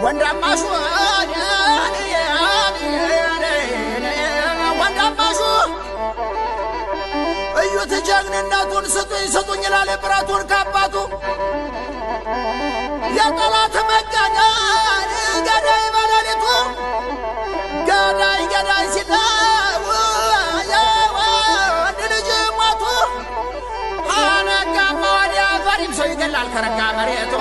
ወንዳማሹ እዩት ጀግንነቱን ስጡኝ ይላል ብረቱን ካባቱ የጠላት መጋኛ ገዳይ በሌሊቱ ገዳይ ሲለው የወንድ ልጅ ሞቱ አነጋማ ወዲያ ፈሪም ሰው ይገላል ከረጋ መሬቱ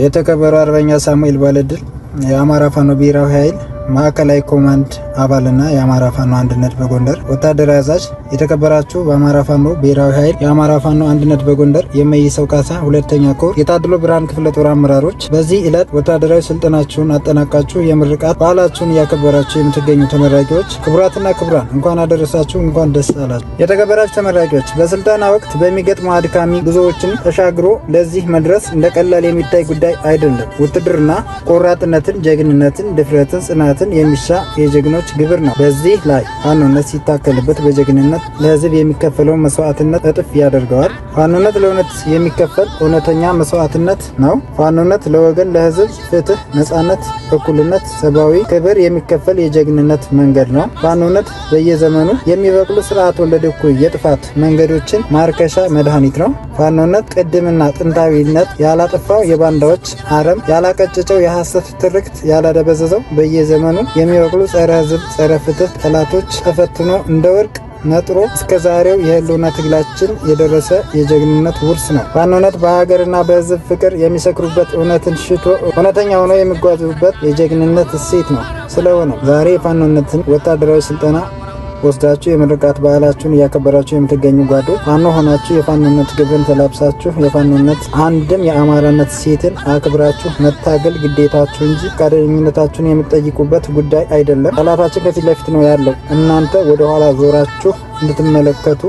የተከበሩ አርበኛ ሳሙኤል ባለድል የአማራ ፋኖ ብሔራዊ ኃይል ማዕከላዊ ኮማንድ አባልና የአማራ ፋኖ አንድነት በጎንደር ወታደራዊ አዛዥ፣ የተከበራችሁ በአማራ ፋኖ ብሔራዊ ኃይል የአማራ ፋኖ አንድነት በጎንደር የመይሰው ካሳ ሁለተኛ ኮር የታድሎ ብርሃን ክፍለ ጦር አመራሮች፣ በዚህ ዕለት ወታደራዊ ስልጠናችሁን አጠናቃችሁ የምርቃት በዓላችሁን እያከበራችሁ የምትገኙ ተመራቂዎች፣ ክቡራትና ክቡራን እንኳን አደረሳችሁ፣ እንኳን ደስ አላችሁ። የተከበራችሁ ተመራቂዎች፣ በስልጠና ወቅት በሚገጥሙ አድካሚ ጉዞዎችን ተሻግሮ ለዚህ መድረስ እንደ ቀላል የሚታይ ጉዳይ አይደለም። ውትድርና ቆራጥነትን፣ ጀግንነትን፣ ድፍረትን፣ ጽናትን የሚሻ የጀግኖች ግብር ነው። በዚህ ላይ ፋኖነት ሲታከልበት በጀግንነት ለህዝብ የሚከፈለው መስዋዕትነት እጥፍ ያደርገዋል። ፋኖነት ለእውነት የሚከፈል እውነተኛ መስዋዕትነት ነው። ፋኖነት ለወገን፣ ለህዝብ ፍትህ፣ ነጻነት፣ እኩልነት፣ ሰብአዊ ክብር የሚከፈል የጀግንነት መንገድ ነው። ፋኖነት በየዘመኑ የሚበቅሉ ስርዓት ወለድ እኩይ የጥፋት መንገዶችን ማርከሻ መድኃኒት ነው። ፋኖነት ቅድምና ጥንታዊነት ያላጠፋው የባንዳዎች አረም ያላቀጨጨው የሐሰት ትርክት ያላደበዘዘው በየዘመኑ የሚበቅሉ ጸረ ህዝብ ጸረ ፍትህ ጠላቶች ተፈትኖ እንደ ወርቅ ነጥሮ እስከ ዛሬው የህልውና ትግላችን የደረሰ የጀግንነት ውርስ ነው። ፋኖነት በሀገርና በህዝብ ፍቅር የሚሰክሩበት፣ እውነትን ሽቶ እውነተኛ ሆኖ የሚጓዙበት የጀግንነት እሴት ነው። ስለሆነ ዛሬ የፋኖነትን ወታደራዊ ስልጠና ወስዳችሁ የምርቃት በዓላችሁን እያከበራችሁ የምትገኙ ጓዶች፣ ፋኖ ሆናችሁ የፋኖነት ግብርን ተላብሳችሁ የፋኖነት አንድም የአማራነት ሴትን አክብራችሁ መታገል ግዴታችሁ እንጂ ፈቃደኝነታችሁን የምትጠይቁበት ጉዳይ አይደለም። ጠላታችን ከፊት ለፊት ነው ያለው። እናንተ ወደ ኋላ ዞራችሁ እንድትመለከቱ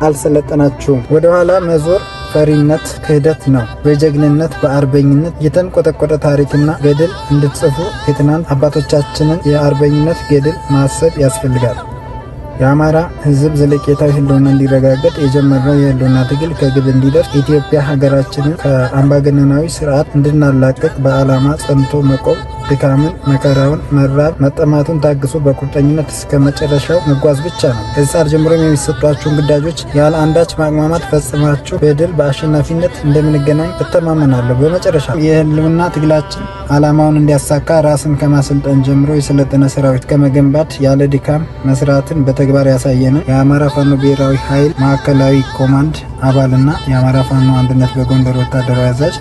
አልሰለጠናችሁም። ወደ ኋላ መዞር ፈሪነት፣ ክህደት ነው። በጀግንነት በአርበኝነት የተንቆጠቆጠ ታሪክና ገድል እንድትጽፉ የትናንት አባቶቻችንን የአርበኝነት ገድል ማሰብ ያስፈልጋል። የአማራ ህዝብ ዘለቄታዊ ህልውና እንዲረጋገጥ የጀመረው የህልውና ትግል ከግብ እንዲደርስ ኢትዮጵያ ሀገራችንን ከአምባገነናዊ ስርዓት እንድናላቀቅ በዓላማ ጸንቶ መቆም፣ ድካምን፣ መከራውን፣ መራብ፣ መጠማቱን ታግሶ በቁርጠኝነት እስከ መጨረሻው መጓዝ ብቻ ነው። ከዚህ ሰዓት ጀምሮም የሚሰጧችሁን ግዳጆች ያለ አንዳች ማቅማማት ፈጽማችሁ በድል በአሸናፊነት እንደምንገናኝ እተማመናለሁ። በመጨረሻ የህልውና ትግላችን ዓላማውን እንዲያሳካ ራስን ከማሰልጠን ጀምሮ የሰለጠነ ሰራዊት ከመገንባት ያለ ድካም መስራትን በተግባር ያሳየን የአማራ ፋኖ ብሔራዊ ኃይል ማዕከላዊ ኮማንድ አባልና የአማራ ፋኖ አንድነት በጎንደር ወታደራዊ አዛዥ